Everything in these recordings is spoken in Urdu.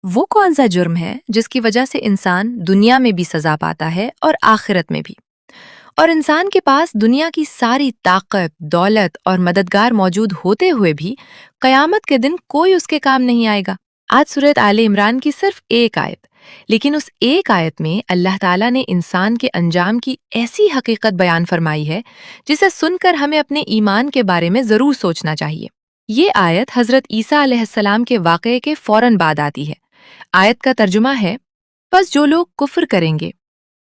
وہ کون سا جرم ہے جس کی وجہ سے انسان دنیا میں بھی سزا پاتا ہے اور آخرت میں بھی؟ اور انسان کے پاس دنیا کی ساری طاقت، دولت اور مددگار موجود ہوتے ہوئے بھی قیامت کے دن کوئی اس کے کام نہیں آئے گا؟ آج سورۃ آل عمران کی صرف ایک آیت، لیکن اس ایک آیت میں اللہ تعالیٰ نے انسان کے انجام کی ایسی حقیقت بیان فرمائی ہے جسے سن کر ہمیں اپنے ایمان کے بارے میں ضرور سوچنا چاہیے۔ یہ آیت حضرت عیسیٰ علیہ السلام کے واقعے کے فوراً بعد آتی ہے۔ آیت کا ترجمہ ہے، پس جو لوگ کفر کریں گے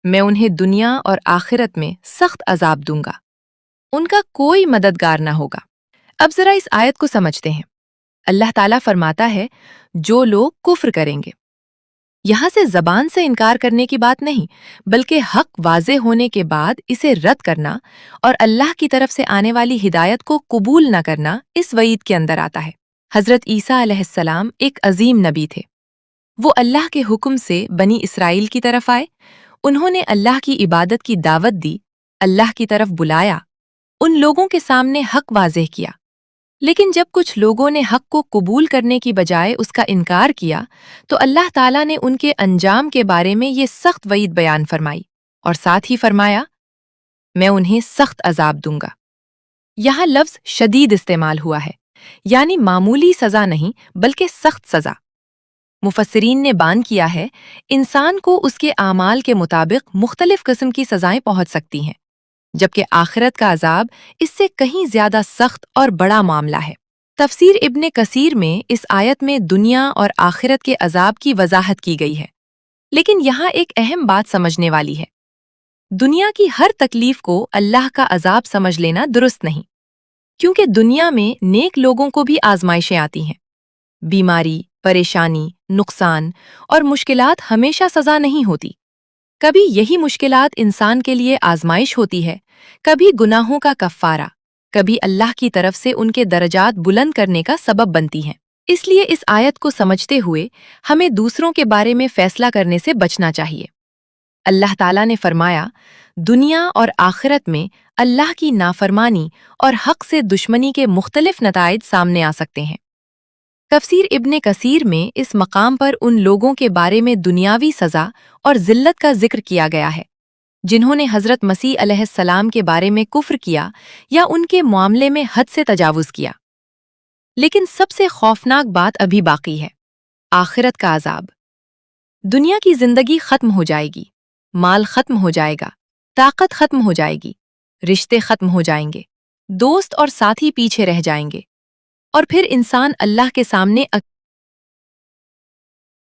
میں انہیں دنیا اور آخرت میں سخت عذاب دوں گا، ان کا کوئی مددگار نہ ہوگا۔ اب ذرا اس آیت کو سمجھتے ہیں۔ اللہ تعالیٰ فرماتا ہے جو لوگ کفر کریں گے، یہاں سے زبان سے انکار کرنے کی بات نہیں، بلکہ حق واضح ہونے کے بعد اسے رد کرنا اور اللہ کی طرف سے آنے والی ہدایت کو قبول نہ کرنا اس وعید کے اندر آتا ہے۔ حضرت عیسیٰ علیہ السلام ایک عظیم نبی تھے۔ وہ اللہ کے حکم سے بنی اسرائیل کی طرف آئے، انہوں نے اللہ کی عبادت کی دعوت دی، اللہ کی طرف بلایا، ان لوگوں کے سامنے حق واضح کیا۔ لیکن جب کچھ لوگوں نے حق کو قبول کرنے کی بجائے اس کا انکار کیا تو اللہ تعالیٰ نے ان کے انجام کے بارے میں یہ سخت وعید بیان فرمائی اور ساتھ ہی فرمایا، میں انہیں سخت عذاب دوں گا۔ یہاں لفظ شدید استعمال ہوا ہے، یعنی معمولی سزا نہیں بلکہ سخت سزا۔ مفسرین نے بیان کیا ہے انسان کو اس کے اعمال کے مطابق مختلف قسم کی سزائیں پہنچ سکتی ہیں، جبکہ آخرت کا عذاب اس سے کہیں زیادہ سخت اور بڑا معاملہ ہے۔ تفسیر ابن کثیر میں اس آیت میں دنیا اور آخرت کے عذاب کی وضاحت کی گئی ہے، لیکن یہاں ایک اہم بات سمجھنے والی ہے۔ دنیا کی ہر تکلیف کو اللہ کا عذاب سمجھ لینا درست نہیں، کیونکہ دنیا میں نیک لوگوں کو بھی آزمائشیں آتی ہیں۔ بیماری، پریشانی، نقصان اور مشکلات ہمیشہ سزا نہیں ہوتی۔ کبھی یہی مشکلات انسان کے لیے آزمائش ہوتی ہے، کبھی گناہوں کا کفارہ، کبھی اللہ کی طرف سے ان کے درجات بلند کرنے کا سبب بنتی ہیں۔ اس لیے اس آیت کو سمجھتے ہوئے ہمیں دوسروں کے بارے میں فیصلہ کرنے سے بچنا چاہیے۔ اللہ تعالیٰ نے فرمایا، دنیا اور آخرت میں اللہ کی نافرمانی اور حق سے دشمنی کے مختلف نتائج سامنے آ سکتے ہیں۔ تفسیر ابن کثیر میں اس مقام پر ان لوگوں کے بارے میں دنیاوی سزا اور ذلت کا ذکر کیا گیا ہے جنہوں نے حضرت مسیح علیہ السلام کے بارے میں کفر کیا یا ان کے معاملے میں حد سے تجاوز کیا۔ لیکن سب سے خوفناک بات ابھی باقی ہے، آخرت کا عذاب۔ دنیا کی زندگی ختم ہو جائے گی، مال ختم ہو جائے گا، طاقت ختم ہو جائے گی، رشتے ختم ہو جائیں گے، دوست اور ساتھی پیچھے رہ جائیں گے، اور پھر انسان اللہ کے سامنے